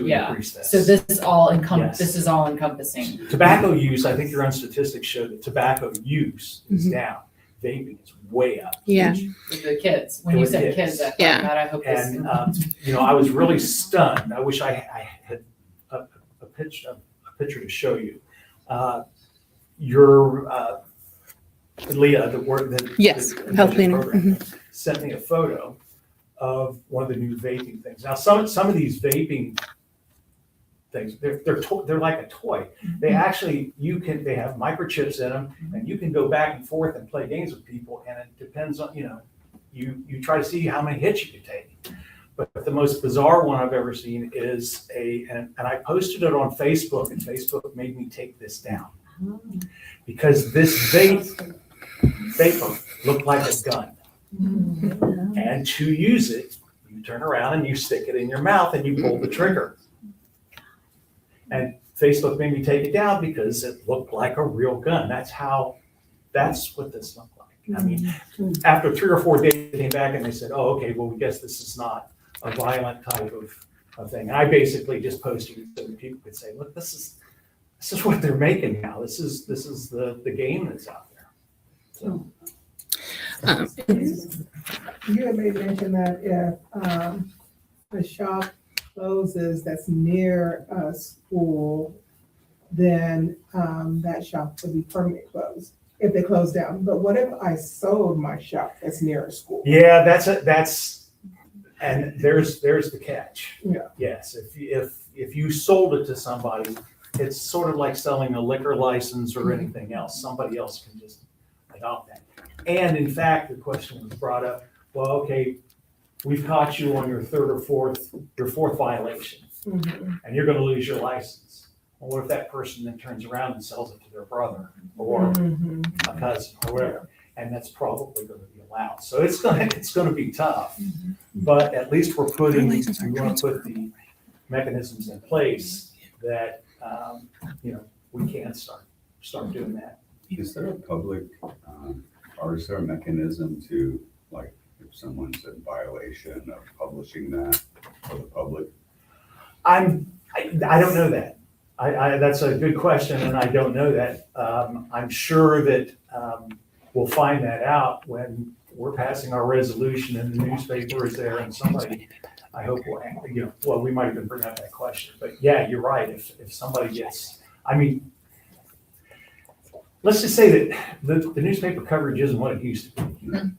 Yeah. increase this. So this is all Yes. this is all encompassing. Tobacco use, I think your own statistics show that tobacco use is down. Vaping is way up. Yeah. With the kids. When you With said kids. kids, I thought Yeah. that I hope this. And, I was really stunned. I wish I had a picture to show you. Your, Leah, Yes, the health planner. program, sent me a photo of one of the new vaping things. Now, some of these vaping things, they're like a toy. They actually, they have microchips in them, and you can go back and forth and play games with people, and it depends on, you try to see how many hits you can take. But the most bizarre one I've ever seen is and I posted it on Facebook, and Facebook made me take this down. Because this vapor looked like a gun. And to use it, you turn around and you stick it in your mouth and you pull the trigger. And Facebook made me take it down because it looked like a real gun. That's what this looked like. I mean, after 3 or 4 days, they came back and they said, oh, okay, well, we guess this is not a violent type of thing. And I basically just posted it so that people could say, look, this is what they're making now. This is the game that's out there. So. You had made mention that if a shop closes that's near a school, then that shop would be permanently closed if they close down. But what if I sold my shop that's near a school? Yeah, and there's the catch. Yeah. Yes, if you sold it to somebody, it's sort of like selling a liquor license or anything else. Somebody else can just adopt that. And in fact, the question was brought up, well, okay, we've caught you on your fourth violation. and you're gonna lose your license. Well, what if that person then turns around and sells it to their brother or a cousin or whatever? And that's probably gonna be allowed. So it's gonna be tough, but at least we wanna put the mechanisms in place that, we can start doing that. Is there a public, or is there a mechanism to, like, if someone's in violation of publishing that for the public? I don't know that. That's a good question, and I don't know that. I'm sure that we'll find that out when we're passing our resolution and the newspaper is there and somebody, I hope, we might even bring up that question. But yeah, you're right. If somebody gets, let's just say that the newspaper coverage isn't what it used to be.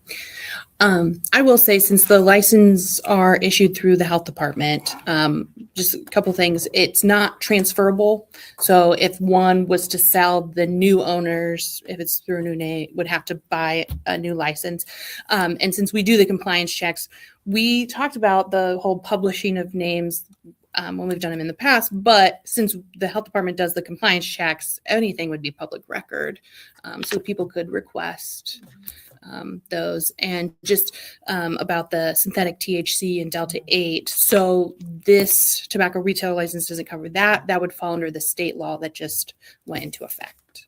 I will say, since the license are issued through the health department, just a couple things. It's not transferable. So if one was to sell, the new owners, if it's through a new name, would have to buy a new license. And since we do the compliance checks, we talked about the whole publishing of names when we've done them in the past. But since the health department does the compliance checks, anything would be public record. So people could request those. And just about the synthetic THC and Delta 8. So this tobacco retail license doesn't cover that. That would fall under the state law that just went into effect.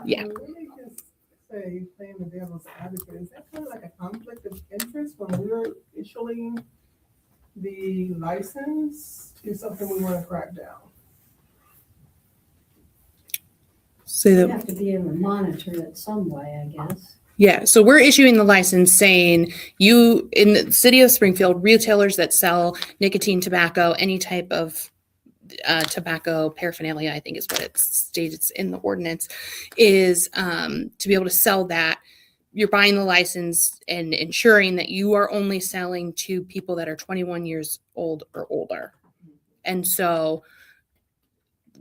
Yeah. Let me just say, playing the devil's advocate, is that kind of like a conflict of interest when we're issuing the license? Is something we want to crack down? So You that, have to be able to monitor it some way, I guess. yeah, so we're issuing the license saying you, in the city of Springfield, retailers that sell nicotine, tobacco, any type of tobacco paraphernalia, I think is what it states in the ordinance, is to be able to sell that. You're buying the license and ensuring that you are only selling to people that are 21 years old or older. And so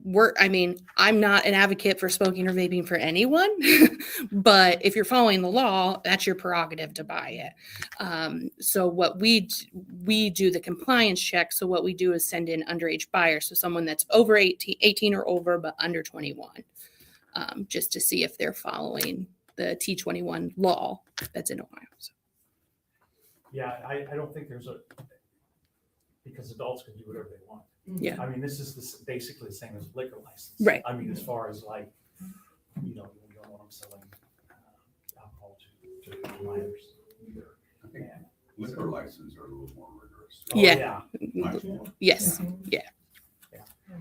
I'm not an advocate for smoking or vaping for anyone, but if you're following the law, that's your prerogative to buy it. So what we do the compliance check. So what we do is send in underage buyers. So someone that's over 18 or over, but under 21, just to see if they're following the T21 law that's in Ohio. So. Yeah, I don't think because adults can do whatever they want. Yeah. This is basically the same as liquor license. Right. As far as you don't want them selling alcohol to minors either. I think liquor licenses are a little more rigorous. Yeah. Much more. Yes. Yeah.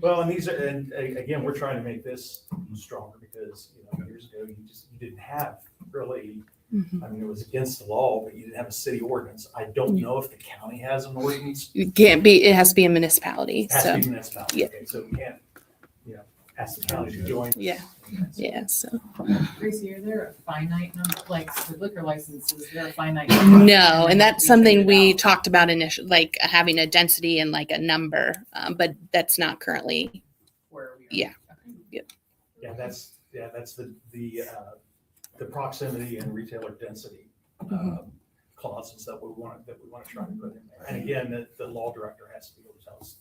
Well, and again, we're trying to make this stronger because, years ago, you didn't have really, it was against the law, but you didn't have a city ordinance. I don't know if the county has an ordinance. It can't be, it has to be a municipality. It has So to be municipality. yeah. Okay, so we can't, ask the county to join. Yeah. Yeah. So Tracy, are there a finite number, like the liquor licenses, is there a finite number? no, and that's something we talked about initially, like having a density and like a number, but that's not currently. Where we are? Yeah. Yeah, that's the proximity and retailer density clauses that we want to try to put in there. And again, the law director has to be able to tell us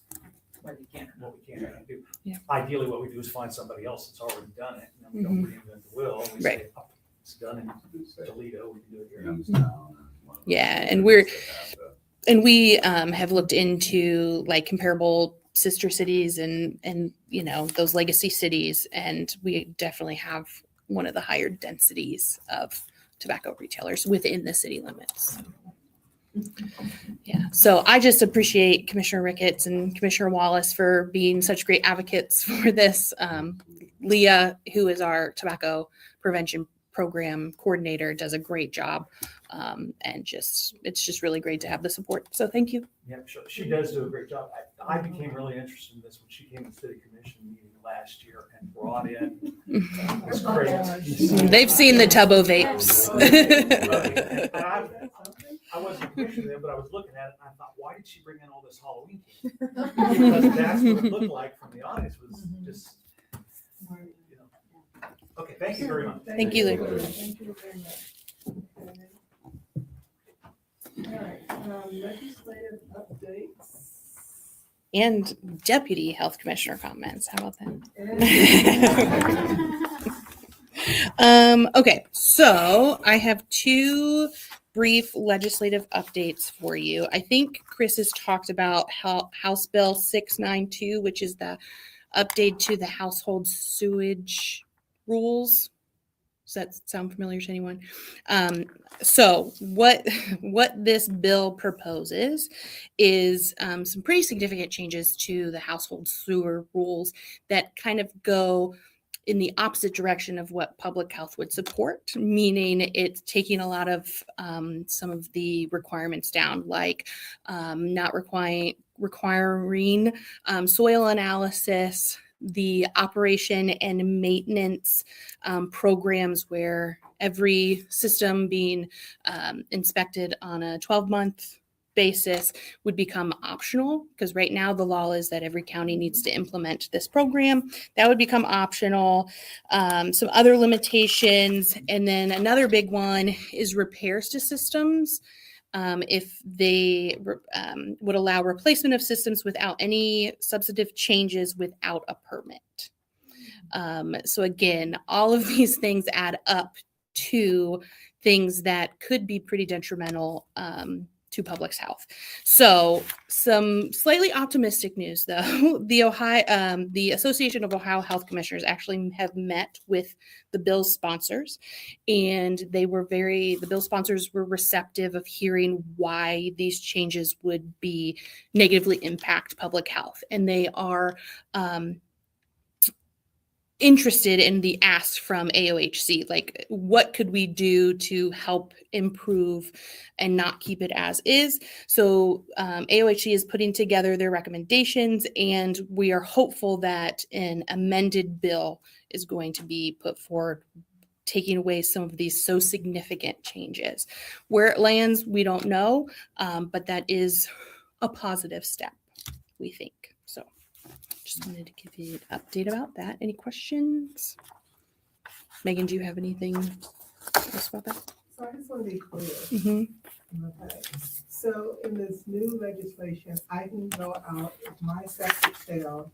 Where we can. what we can and can't do. Yeah. Ideally, what we do is find somebody else that's already done it. And we don't reinvent the wheel. And we say, Right. oh, it's done in Toledo. We can do it here. Youngstown. Yeah, and we have looked into like comparable sister cities and those legacy cities, and we definitely have one of the higher densities of tobacco retailers within the city limits. Yeah, so I just appreciate Commissioner Ricketts and Commissioner Wallace for being such great advocates for this. Leah, who is our tobacco prevention program coordinator, does a great job. And it's just really great to have the support. So thank you. Yeah, she does do a great job. I became really interested in this when she came to the city commission meeting last year and brought in. It's great. They've seen the Tubbo vapes. I wasn't commissioning them, but I was looking at it and I thought, why did she bring in all this Halloween candy? Because that's what it looked like from the audience, was just, Okay, thank you very much. Thank you, Lou. Thank you very much. All right, legislative updates. and deputy health commissioner comments. How about that? Okay, so I have two brief legislative updates for you. I think Chris has talked about House Bill 692, which is the update to the household sewage rules. Does that sound familiar to anyone? So what this bill proposes is some pretty significant changes to the household sewer rules that kind of go in the opposite direction of what public health would support, meaning it's taking a lot of some of the requirements down, like not requiring soil analysis, the operation and maintenance programs where every system being inspected on a 12-month basis would become optional, because right now the law is that every county needs to implement this program. That would become optional. Some other limitations, and then another big one is repairs to systems. If they would allow replacement of systems without any substantive changes without a permit. So again, all of these things add up to things that could be pretty detrimental to public health. So some slightly optimistic news, though. The Association of Ohio Health Commissioners actually have met with the bill's sponsors, and the bill sponsors were receptive of hearing why these changes would be negatively impact public health. And they are interested in the ask from AOHC, like what could we do to help improve and not keep it as is. So AOHC is putting together their recommendations, and we are hopeful that an amended bill is going to be put forward, taking away some of these so significant changes. Where it lands, we don't know, but that is a positive step, we think. So just wanted to give you an update about that. Any questions? Megan, do you have anything else about that? So I just want to be clear. Mm-hmm. Okay. So in this new legislation, I can go out, if my septic failed,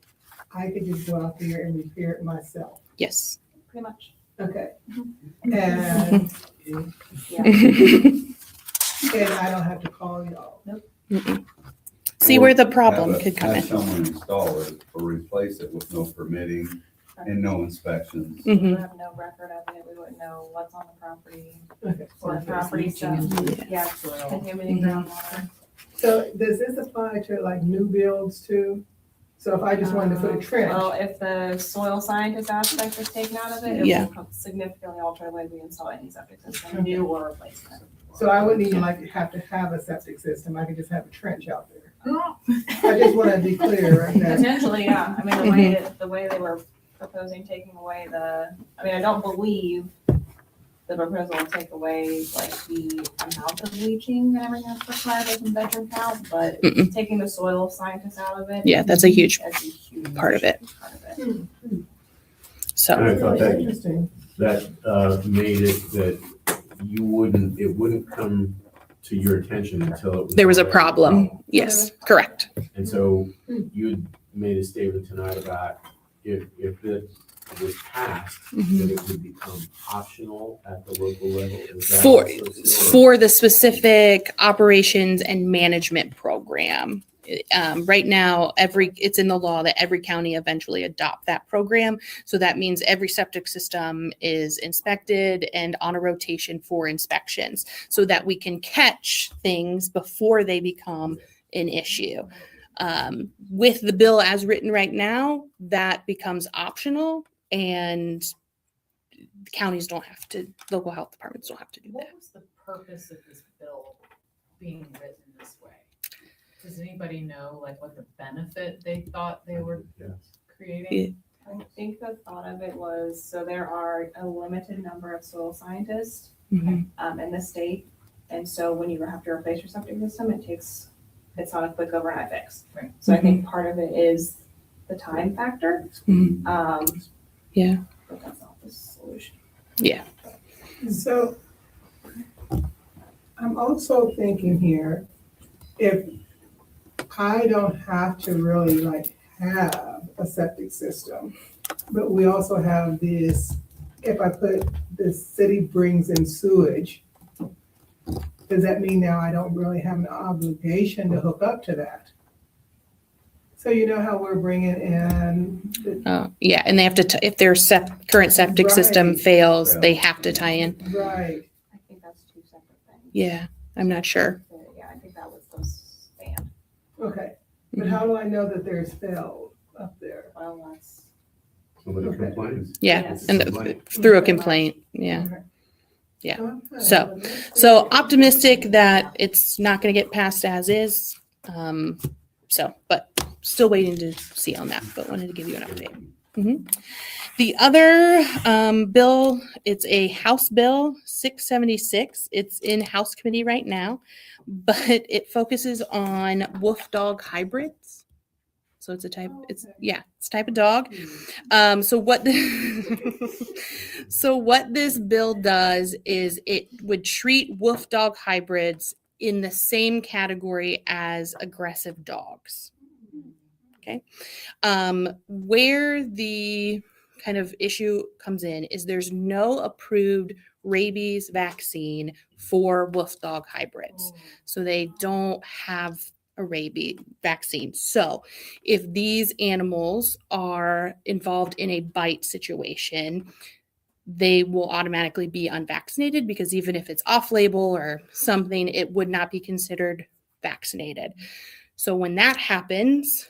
I could just go out there and repair it myself. Yes. Pretty much. Okay. And, Yeah. and I don't have to call y'all. Mm-mm. See where the problem Have a- could come have in. someone install it or replace it with no permitting and no inspections. We Mhm. would have no record of it, we wouldn't know what's on the property, Okay. or property stuff, yeah, contaminating groundwater. So does this apply to like new builds too? So if I just wanted to put a trench? Well, if the soil scientist aspect is taken out of it, it Yeah. will significantly alter the way we install any septic system, new or replacement. So I wouldn't even like have to have a septic system, I could just have a trench out there. I just want to be clear right now. Potentially, yeah, I mean, the way they were proposing taking away I don't believe the proposal will take away like the amount of leaching and everything that's required as a veteran count, but Mm-mm. taking the soil scientists out of it. Yeah, that's a huge that's a huge part of it. part of it. So And I thought that, Interesting. that made it that it wouldn't come to your attention until it was. there was a already problem. Yes, correct. And so you had made a statement tonight about if it was passed, Mhm. that it would become optional at the local level. Is that For also still- for the specific operations and management program. Right now, it's in the law that every county eventually adopt that program. So that means every septic system is inspected and on a rotation for inspections, so that we can catch things before they become an issue. With the bill as written right now, that becomes optional, and counties don't have to, local health departments don't have to do that. What was the purpose of this bill being written this way? Does anybody know like what the benefit they thought they were Yes. creating? I think the thought of it was, so there are a limited number of soil scientists Mhm. in the state. And so when you have to replace your septic system, it's not a quick overnight fix. Right. So I think part of it is the time factor. Mhm. Yeah. But that's not the solution. Yeah. So I'm also thinking here, if I don't have to really like have a septic system, but we also have this, if I put, the city brings in sewage, does that mean now I don't really have an obligation to hook up to that? So you know how we're bringing in, Yeah, and they have to, if their current septic system Right. fails, they have to tie in. right, I think that's two separate things. Yeah, I'm not sure. Yeah, I think that was the stand. okay. But how do I know that there's failed up there? Well, that's. Somebody Okay. complains. Yeah, Yes. and through a complaint, yeah. Yeah. Okay. So optimistic that it's not going to get passed as is. But still waiting to see on that, but wanted to give you an update. The other bill, it's a House Bill 676. It's in House Committee right now, but it focuses on wolf dog hybrids. So it's a type, it's a type of dog. So what this bill does is it would treat wolf dog hybrids in the same category as aggressive dogs. Okay. Where the kind of issue comes in is there's no approved rabies vaccine for wolf dog hybrids. So they don't have a rabies vaccine. So if these animals are involved in a bite situation, they will automatically be unvaccinated because even if it's off-label or something, it would not be considered vaccinated. So when that happens,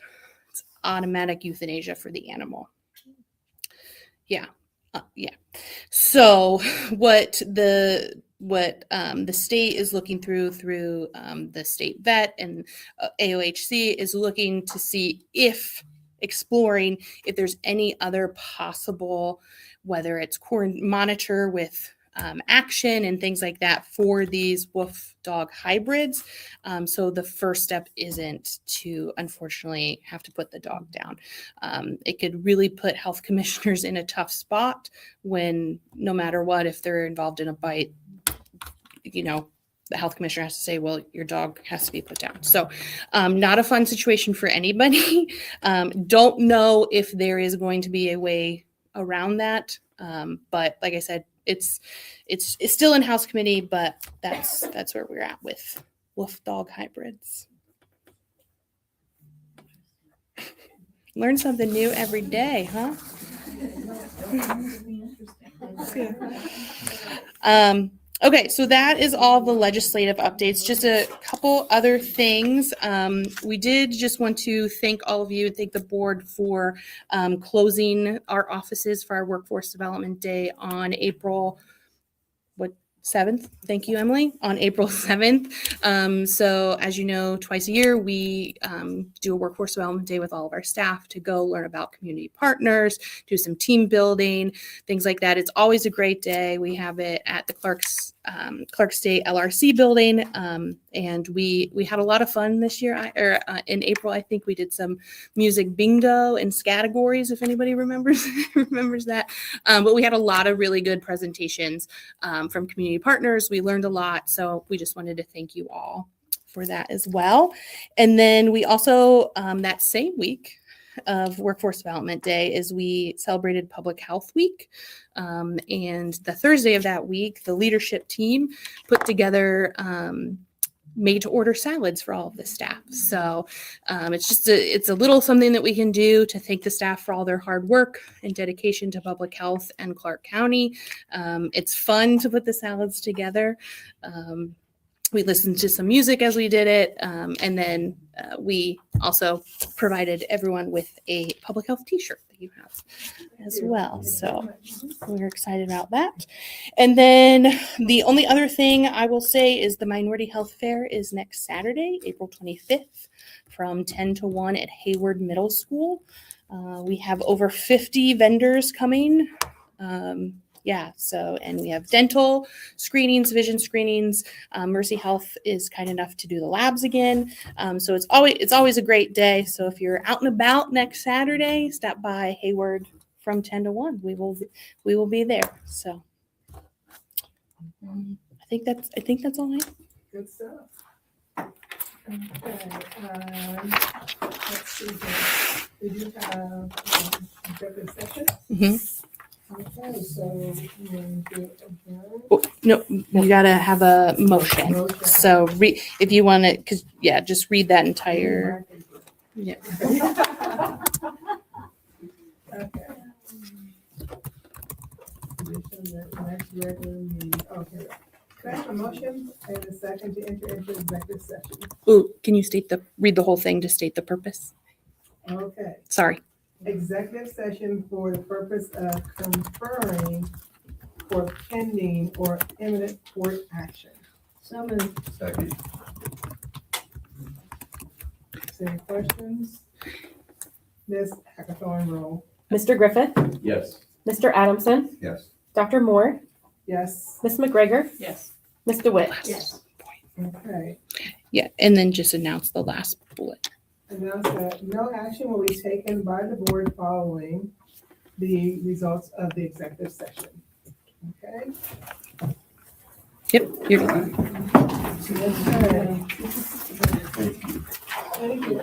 it's automatic euthanasia for the animal. Yeah. So what the state is looking through the state vet and AOHC is looking to see exploring if there's any other possible, whether it's monitor with action and things like that for these wolf dog hybrids. So the first step isn't to unfortunately have to put the dog down. It could really put health commissioners in a tough spot when no matter what, if they're involved in a bite, the health commissioner has to say, well, your dog has to be put down. So not a fun situation for anybody. Don't know if there is going to be a way around that. But like I said, it's still in House Committee, but that's where we're at with wolf dog hybrids. Learn something new every day, huh? Okay, so that is all the legislative updates. Just a couple other things. We did just want to thank all of you, thank the board for closing our offices for our Workforce Development Day on April 7th. Thank you, Emily. On April 7th. So as you know, twice a year, we do a Workforce Development Day with all of our staff to go learn about community partners, do some team building, things like that. It's always a great day. We have it at the Clarks State LRC building. And we had a lot of fun this year. In April, I think we did some music bingo and categories, if anybody remembers that. But we had a lot of really good presentations from community partners. We learned a lot. So we just wanted to thank you all for that as well. And then we also, that same week of Workforce Development Day, is we celebrated Public Health Week. And the Thursday of that week, the leadership team put together made to order salads for all of the staff. So it's a little something that we can do to thank the staff for all their hard work and dedication to public health and Clark County. It's fun to put the salads together. We listened to some music as we did it. And then we also provided everyone with a public health t-shirt that you have as well. So we're excited about that. And then the only other thing I will say is the Minority Health Fair is next Saturday, April 25th from 10 to 1 at Hayward Middle School. We have over 50 vendors coming. And we have dental screenings, vision screenings. Mercy Health is kind enough to do the labs again. So it's always a great day. So if you're out and about next Saturday, stop by Hayward from 10 to 1. We will be there. So I think that's all I have. Good stuff. Let's see here. We do have executive session. Mhm. Okay, so we're going to adjourn. Oh, no, you gotta have a motion. Motion. So if you want to, because, yeah, just read that entire. Yeah. Okay. Condition that next regular meeting, okay. Can I have a motion and a second to enter into executive session? Ooh, can you read the whole thing to state the purpose? Okay. Sorry. Executive session for the purpose of conferring for pending or imminent court action. So moved. Second. Any questions? Ms. Hackathorn roll. Mr. Griffith, Yes. Mr. Adamson, Yes. Dr. Moore, Yes, Ms. McGregor, Yes. Ms. DeWitt. Yes. okay. Yeah, and then just announce the last bullet. Announce that no action will be taken by the board following the results of the executive session. Okay? Yep, you're Okay. Thank you.